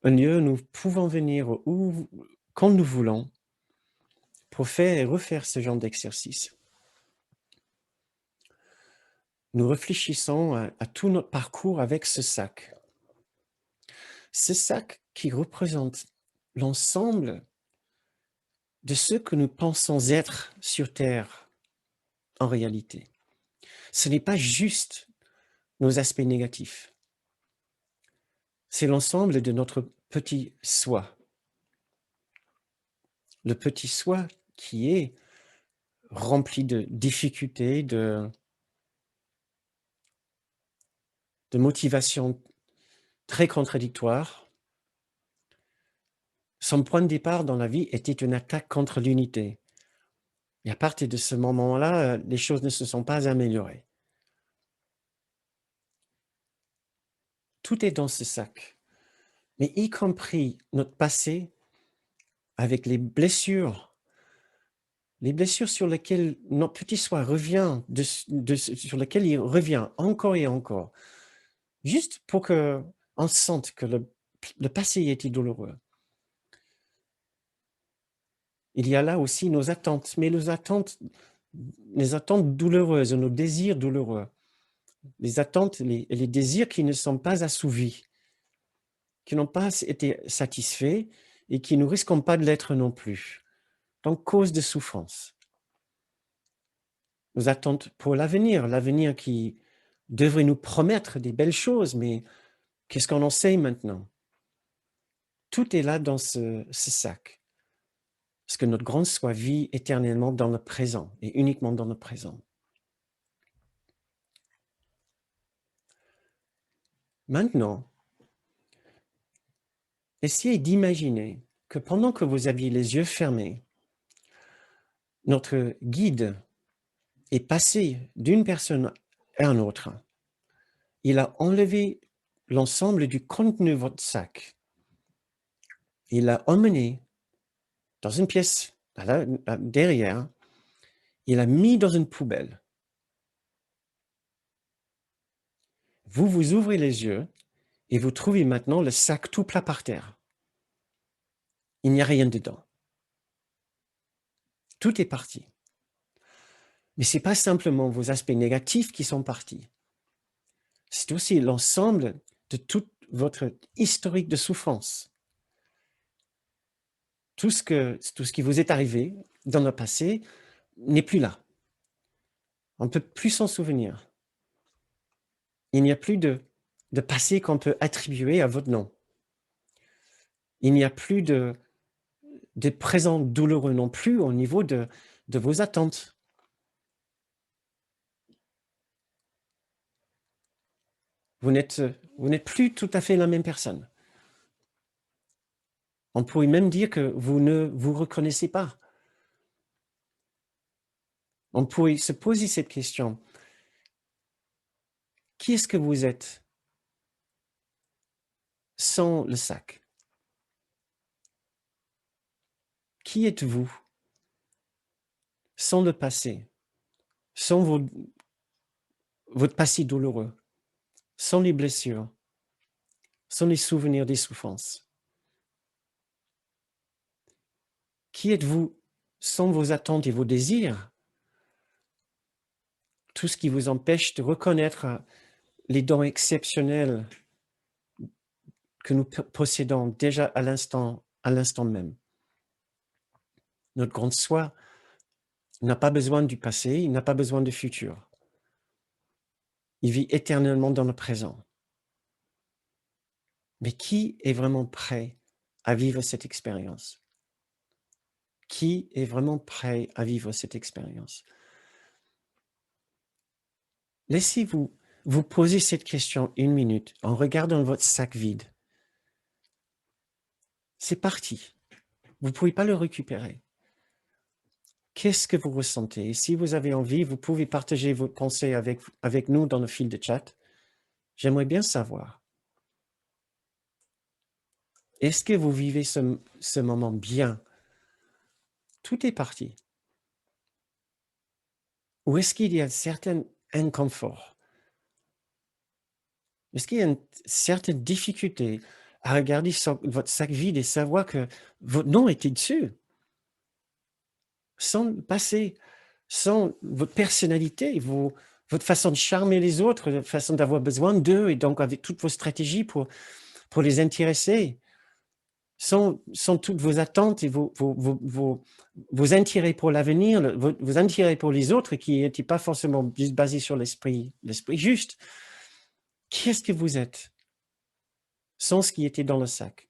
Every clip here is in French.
un lieu où nous pouvons venir où quand nous voulons pour faire et refaire ce genre d'exercice. Nous réfléchissons à tout notre parcours avec ce sac. Ce sac qui représente l'ensemble de ce que nous pensons être sur terre en réalité. Ce n'est pas juste nos aspects négatifs. C'est l'ensemble de notre petit soi. Le petit soi qui est rempli de difficultés, de motivations très contradictoires. Son point de départ dans la vie était une attaque contre l'unité. Et à partir de ce moment-là, les choses ne se sont pas améliorées. Tout est dans ce sac, mais y compris notre passé avec les blessures sur lesquelles notre petit soi revient, sur lesquelles il revient encore et encore, juste pour qu'on sente que le passé était douloureux. Il y a là aussi nos attentes, mais les attentes douloureuses, nos désirs douloureux, les attentes et les désirs qui ne sont pas assouvis, qui n'ont pas été satisfaits et qui ne risquent pas de l'être non plus. Donc, cause de souffrance. Nos attentes pour l'avenir qui devrait nous promettre des belles choses, mais qu'est-ce qu'on en sait maintenant? Tout est là dans ce sac. Parce que notre grand soi vit éternellement dans le présent et uniquement dans le présent. Maintenant, essayez d'imaginer que pendant que vous aviez les yeux fermés, notre guide est passé d'une personne à une autre. Il a enlevé l'ensemble du contenu de votre sac. Il l'a emmené dans une pièce derrière. Il l'a mis dans une poubelle. Vous ouvrez les yeux et vous trouvez maintenant le sac tout plat par terre. Il n'y a rien dedans. Tout est parti. Mais ce n'est pas simplement vos aspects négatifs qui sont partis. C'est aussi l'ensemble de tout votre historique de souffrance. Tout ce qui vous est arrivé dans le passé n'est plus là. On ne peut plus s'en souvenir. Il n'y a plus de passé qu'on peut attribuer à votre nom. Il n'y a plus de présent douloureux non plus au niveau de vos attentes. Vous n'êtes plus tout à fait la même personne. On pourrait même dire que vous ne vous reconnaissez pas. On pourrait se poser cette question. Qui est-ce que vous êtes sans le sac? Qui êtes-vous sans le passé, sans votre passé douloureux, sans les blessures, sans les souvenirs des souffrances? Qui êtes-vous sans vos attentes et vos désirs? Tout ce qui vous empêche de reconnaître les dons exceptionnels que nous possédons déjà à l'instant même. Notre grand soi n'a pas besoin du passé, il n'a pas besoin du futur. Il vit éternellement dans le présent. Mais qui est vraiment prêt à vivre cette expérience? Qui est vraiment prêt à vivre cette expérience? Laissez-vous vous poser cette question 1 minute en regardant votre sac vide. C'est parti. Vous ne pouvez pas le récupérer. Qu'est-ce que vous ressentez? Et si vous avez envie, vous pouvez partager vos pensées avec nous dans le fil de chat. J'aimerais bien savoir. Est-ce que vous vivez ce moment bien? Tout est parti. Ou est-ce qu'il y a un certain inconfort? Est-ce qu'il y a une certaine difficulté à regarder votre sac vide et savoir que votre nom était dessus, sans le passé, sans votre personnalité, votre façon de charmer les autres, votre façon d'avoir besoin d'eux et donc avec toutes vos stratégies pour les intéresser, sans toutes vos attentes et vos intérêts pour l'avenir, vos intérêts pour les autres qui n'étaient pas forcément juste basés sur l'esprit juste. Qui est-ce que vous êtes sans ce qui était dans le sac?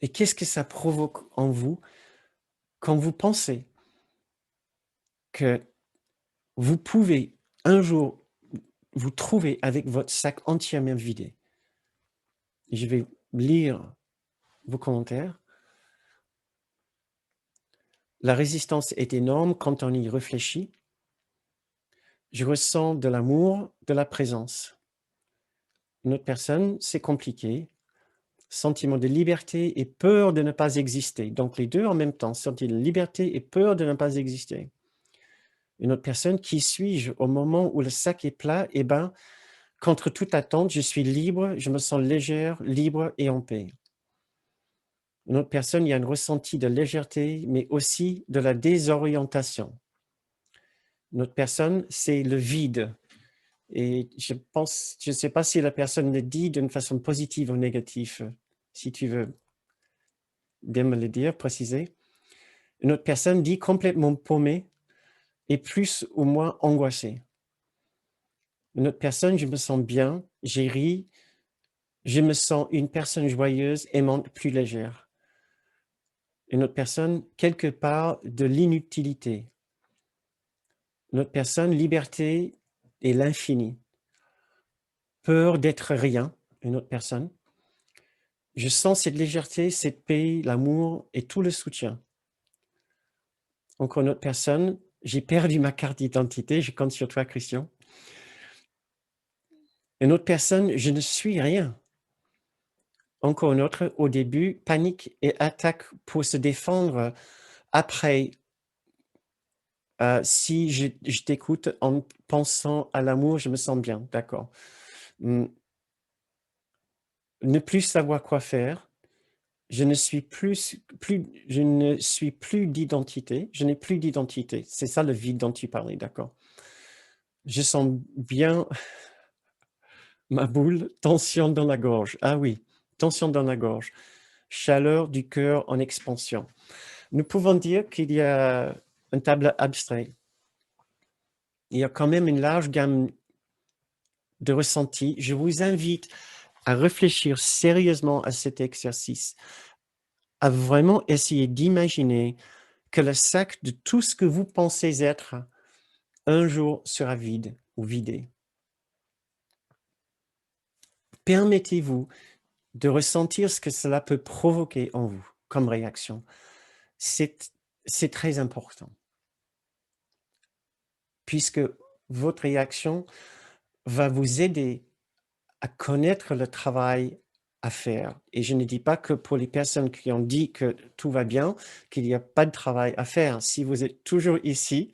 Et qu'est-ce que ça provoque en vous quand vous pensez que vous pouvez un jour vous trouver avec votre sac entièrement vidé? Je vais lire vos commentaires. La résistance est énorme quand on y réfléchit. Je ressens de l'amour, de la présence. Une autre personne, c'est compliqué. Sentiment de liberté et peur de ne pas exister. Donc les deux en même temps, sentiment de liberté et peur de ne pas exister. Une autre personne, qui suis-je au moment où le sac est plat? Eh bien, contre toute attente, je suis libre, je me sens légère, libre et en paix. Une autre personne, il y a un ressenti de légèreté, mais aussi de la désorientation. Une autre personne, c'est le vide. Et je ne sais pas si la personne le dit d'une façon positive ou négative. Si tu veux bien me le dire, préciser. Une autre personne dit complètement paumé et plus ou moins angoissé. Une autre personne, je me sens bien, j'ai ri, je me sens une personne joyeuse, aimante, plus légère. Une autre personne, quelque part de l'inutilité. Une autre personne, liberté et l'infini. Peur d'être rien, une autre personne. Je sens cette légèreté, cette paix, l'amour et tout le soutien. Encore une autre personne, j'ai perdu ma carte d'identité, je compte sur toi, Christian. Une autre personne, je ne suis rien. Encore une autre, au début, panique et attaque pour se défendre. Après, si je t'écoute en pensant à l'amour, je me sens bien, d'accord. Ne plus savoir quoi faire. Je ne suis plus d'identité. Je n'ai plus d'identité. C'est ça le vide dont tu parlais, d'accord. Je sens bien ma boule, tension dans la gorge. Ah oui, tension dans la gorge. Chaleur du cœur en expansion. Nous pouvons dire qu'il y a un tableau abstrait. Il y a quand même une large gamme de ressentis. Je vous invite à réfléchir sérieusement à cet exercice, à vraiment essayer d'imaginer que le sac de tout ce que vous pensez être un jour sera vide ou vidé. Permettez-vous de ressentir ce que cela peut provoquer en vous comme réaction. C'est très important, puisque votre réaction va vous aider à connaître le travail à faire. Et je ne dis pas que pour les personnes qui ont dit que tout va bien, qu'il n'y a pas de travail à faire. Si vous êtes toujours ici,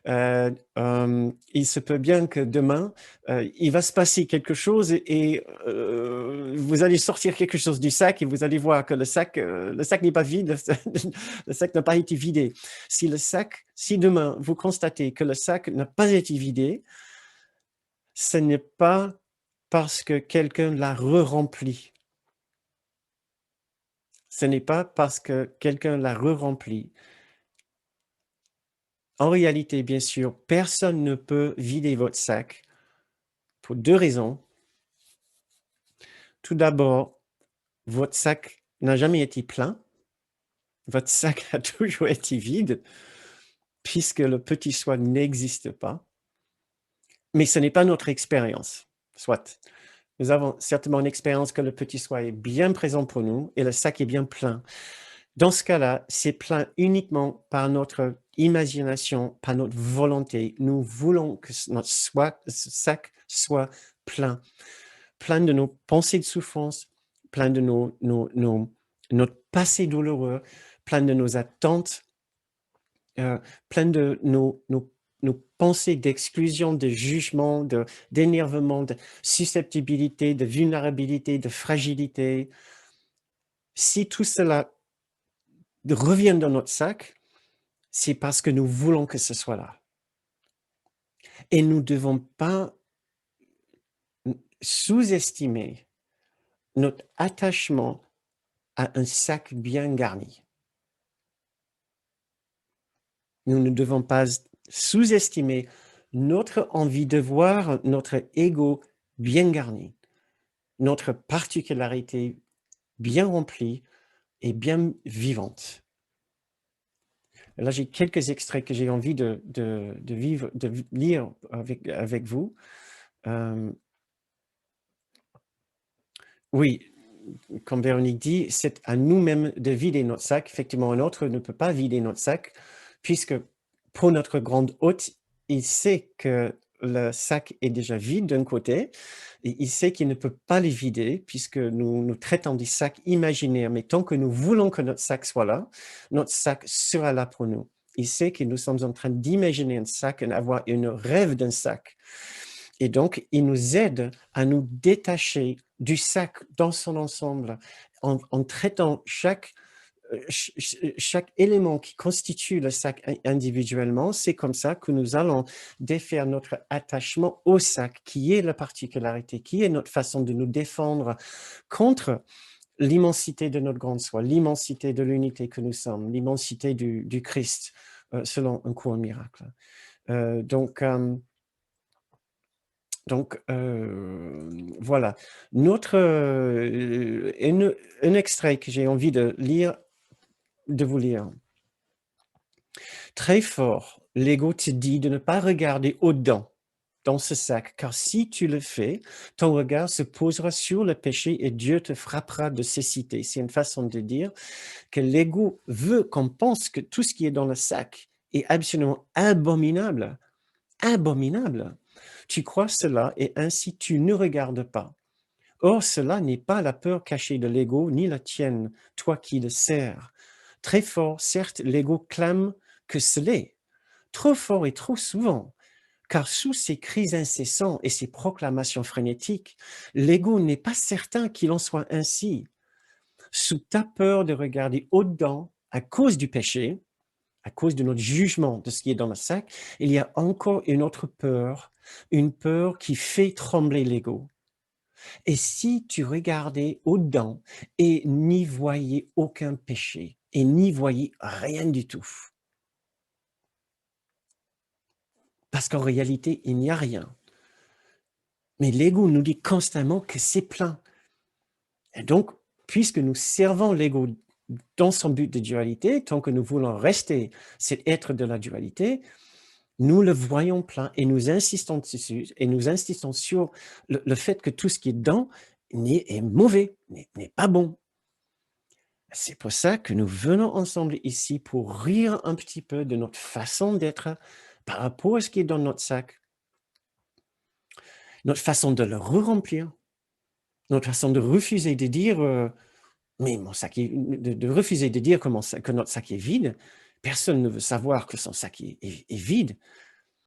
il se peut bien que demain, il va se passer quelque chose et vous allez sortir quelque chose du sac et vous allez voir que le sac n'est pas vide, le sac n'a pas été vidé. Si demain vous constatez que le sac n'a pas été vidé, ce n'est pas parce que quelqu'un l'a re-rempli. Ce n'est pas parce que quelqu'un l'a re-rempli. En réalité, bien sûr, personne ne peut vider votre sac pour deux raisons. Tout d'abord, votre sac n'a jamais été plein. Votre sac a toujours été vide, puisque le petit soi n'existe pas. Mais ce n'est pas notre expérience. Soit, nous avons certainement une expérience que le petit soi est bien présent pour nous et le sac est bien plein. Dans ce cas-là, c'est plein uniquement par notre imagination, par notre volonté. Nous voulons que notre sac soit plein. Plein de nos pensées de souffrance, plein de notre passé douloureux, plein de nos attentes, plein de nos nos pensées d'exclusion, de jugement, d'énervement, de susceptibilité, de vulnérabilité, de fragilité, si tout cela revient dans notre sac, c'est parce que nous voulons que ce soit là. Et nous ne devons pas sous-estimer notre attachement à un sac bien garni. Nous ne devons pas sous-estimer notre envie de voir notre ego bien garni, notre particularité bien remplie et bien vivante. Là, j'ai quelques extraits que j'ai envie de lire avec vous. Oui, comme Véronique dit, c'est à nous-mêmes de vider notre sac. Effectivement, un autre ne peut pas vider notre sac, puisque pour notre grande hôte, il sait que le sac est déjà vide d'un côté, et il sait qu'il ne peut pas les vider, puisque nous traitons des sacs imaginaires. Mais tant que nous voulons que notre sac soit là, notre sac sera là pour nous. Il sait que nous sommes en train d'imaginer un sac, d'avoir un rêve d'un sac. Et donc, il nous aide à nous détacher du sac dans son ensemble, en traitant chaque élément qui constitue le sac individuellement. C'est comme ça que nous allons défaire notre attachement au sac, qui est la particularité, qui est notre façon de nous défendre contre l'immensité de notre grande soi, l'immensité de l'unité que nous sommes, l'immensité du Christ, selon un court miracle. Donc, voilà. Un extrait que j'ai envie de vous lire. Très fort, l'ego te dit de ne pas regarder au-dedans, dans ce sac, car si tu le fais, ton regard se posera sur le péché et Dieu te frappera de cécité. C'est une façon de dire que l'ego veut qu'on pense que tout ce qui est dans le sac est absolument abominable. Abominable. Tu crois cela et ainsi tu ne regardes pas. Or, cela n'est pas la peur cachée de l'ego, ni la tienne, toi qui le sers. Très fort, certes, l'ego clame que ce l'est. Trop fort et trop souvent, car sous ses cris incessants et ses proclamations frénétiques, l'ego n'est pas certain qu'il en soit ainsi. Sous ta peur de regarder au-dedans, à cause du péché, à cause de notre jugement de ce qui est dans le sac, il y a encore une autre peur, une peur qui fait trembler l'ego. Et si tu regardais au-dedans et n'y voyais aucun péché, et n'y voyais rien du tout, parce qu'en réalité, il n'y a rien. Mais l'ego nous dit constamment que c'est plein. Et donc, puisque nous servons l'ego dans son but de dualité, tant que nous voulons rester cet être de la dualité, nous le voyons plein et nous insistons dessus, et nous insistons sur le fait que tout ce qui est dedans est mauvais, n'est pas bon. C'est pour ça que nous venons ensemble ici pour rire un petit peu de notre façon d'être par rapport à ce qui est dans notre sac, notre façon de le remplir, notre façon de refuser de dire mais mon sac de refuser de dire que notre sac est vide. Personne ne veut savoir que son sac est vide.